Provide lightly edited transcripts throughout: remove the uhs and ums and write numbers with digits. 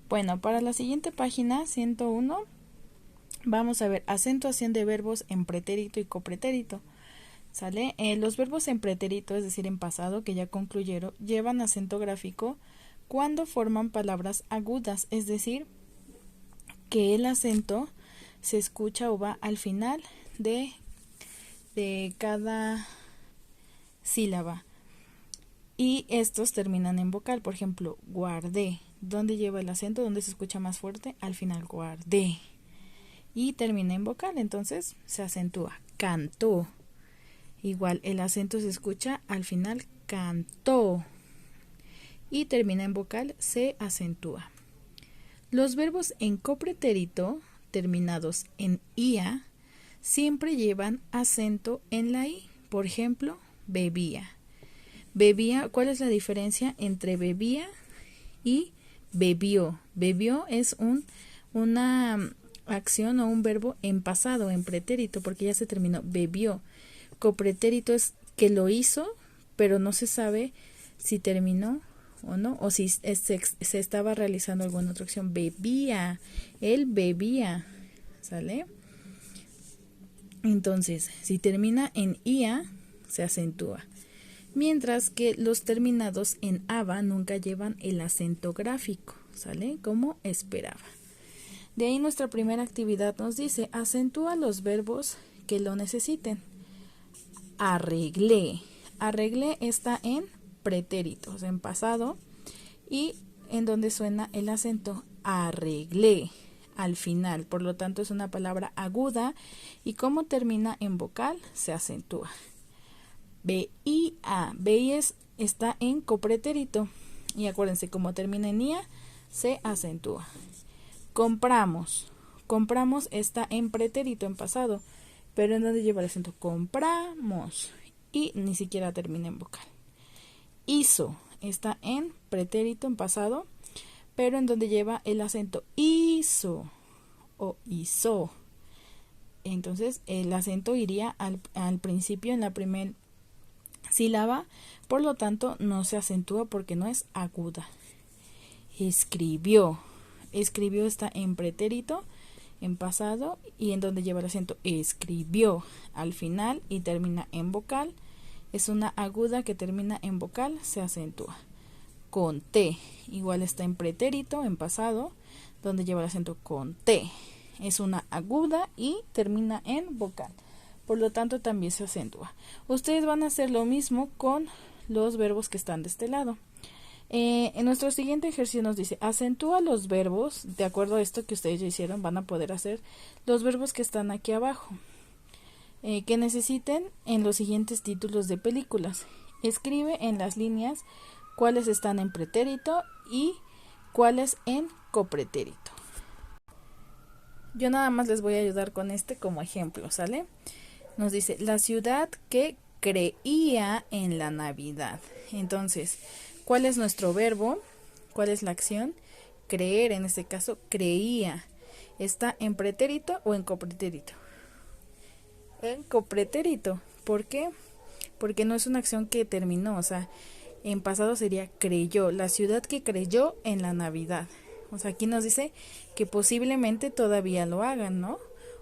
Bueno, para la siguiente página, 101, vamos a ver acentuación de verbos en pretérito y copretérito. ¿Sale? Los verbos en pretérito, es decir, en pasado, que ya concluyeron, llevan acento gráfico cuando forman palabras agudas, es decir, que el acento se escucha o va al final de cada sílaba. Y estos terminan en vocal. Por ejemplo, guardé. ¿Dónde lleva el acento? ¿Dónde se escucha más fuerte? Al final, guardé. Y termina en vocal, entonces se acentúa. Cantó. Igual, el acento se escucha al final, cantó. Y termina en vocal, se acentúa. Los verbos en copretérito, terminados en ia, siempre llevan acento en la i. Por ejemplo, bebía. Bebía, ¿cuál es la diferencia entre bebía y bebió? Bebió es una acción o un verbo en pasado, en pretérito, porque ya se terminó. Bebió. Copretérito es que lo hizo, pero no se sabe si terminó o no, o si se estaba realizando alguna otra acción. Bebía, él bebía, ¿sale? Entonces, si termina en ia, se acentúa. Mientras que los terminados en aba nunca llevan el acento gráfico, ¿sale? Como esperaba. De ahí nuestra primera actividad nos dice, acentúa los verbos que lo necesiten. Arreglé. Arreglé está en pretérito, o sea, en pasado, y en donde suena el acento. Arreglé al final, por lo tanto es una palabra aguda y como termina en vocal se acentúa. Veía. Veía está en copretérito y acuérdense, como termina en ia, se acentúa. Compramos. Compramos está en pretérito, en pasado, pero en donde lleva el acento. Compramos y ni siquiera termina en vocal. Hizo está en pretérito, en pasado, pero en donde lleva el acento. Hizo o hizo. Entonces el acento iría al principio, en la primera sílaba, por lo tanto no se acentúa porque no es aguda. Escribió. Escribió está en pretérito, en pasado, y en donde lleva el acento. Escribió al final y termina en vocal. Es una aguda que termina en vocal, se acentúa. Conté. Igual está en pretérito, en pasado, donde lleva el acento. Conté. Es una aguda y termina en vocal. Por lo tanto, también se acentúa. Ustedes van a hacer lo mismo con los verbos que están de este lado. En nuestro siguiente ejercicio nos dice, acentúa los verbos, de acuerdo a esto que ustedes ya hicieron, van a poder hacer los verbos que están aquí abajo, que necesiten en los siguientes títulos de películas. Escribe en las líneas cuáles están en pretérito y cuáles en copretérito. Yo nada más les voy a ayudar con este como ejemplo, ¿sale? Nos dice, la ciudad que creía en la Navidad. Entonces, ¿cuál es nuestro verbo? ¿Cuál es la acción? Creer, en este caso, creía. ¿Está en pretérito o en copretérito? En copretérito. ¿Por qué? Porque no es una acción que terminó, o sea, en pasado sería creyó, la ciudad que creyó en la Navidad. O sea, aquí nos dice que posiblemente todavía lo hagan, ¿no?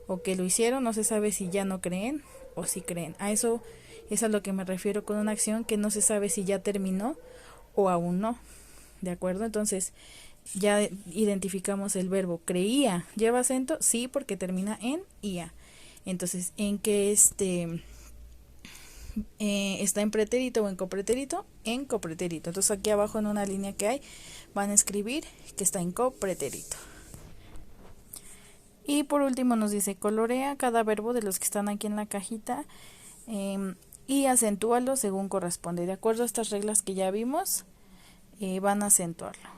O que lo hicieron, no se sabe si ya no creen o si creen. A eso es a lo que me refiero con una acción que no se sabe si ya terminó o aún no. ¿De acuerdo? Entonces, ya identificamos el verbo creía. ¿Lleva acento? Sí, porque termina en ia. Entonces, ¿en qué está en pretérito o en copretérito? En copretérito. Entonces, aquí abajo en una línea que hay, van a escribir que está en copretérito. Y por último nos dice, colorea cada verbo de los que están aquí en la cajita y acentúalo según corresponde. De acuerdo a estas reglas que ya vimos, van a acentuarlo.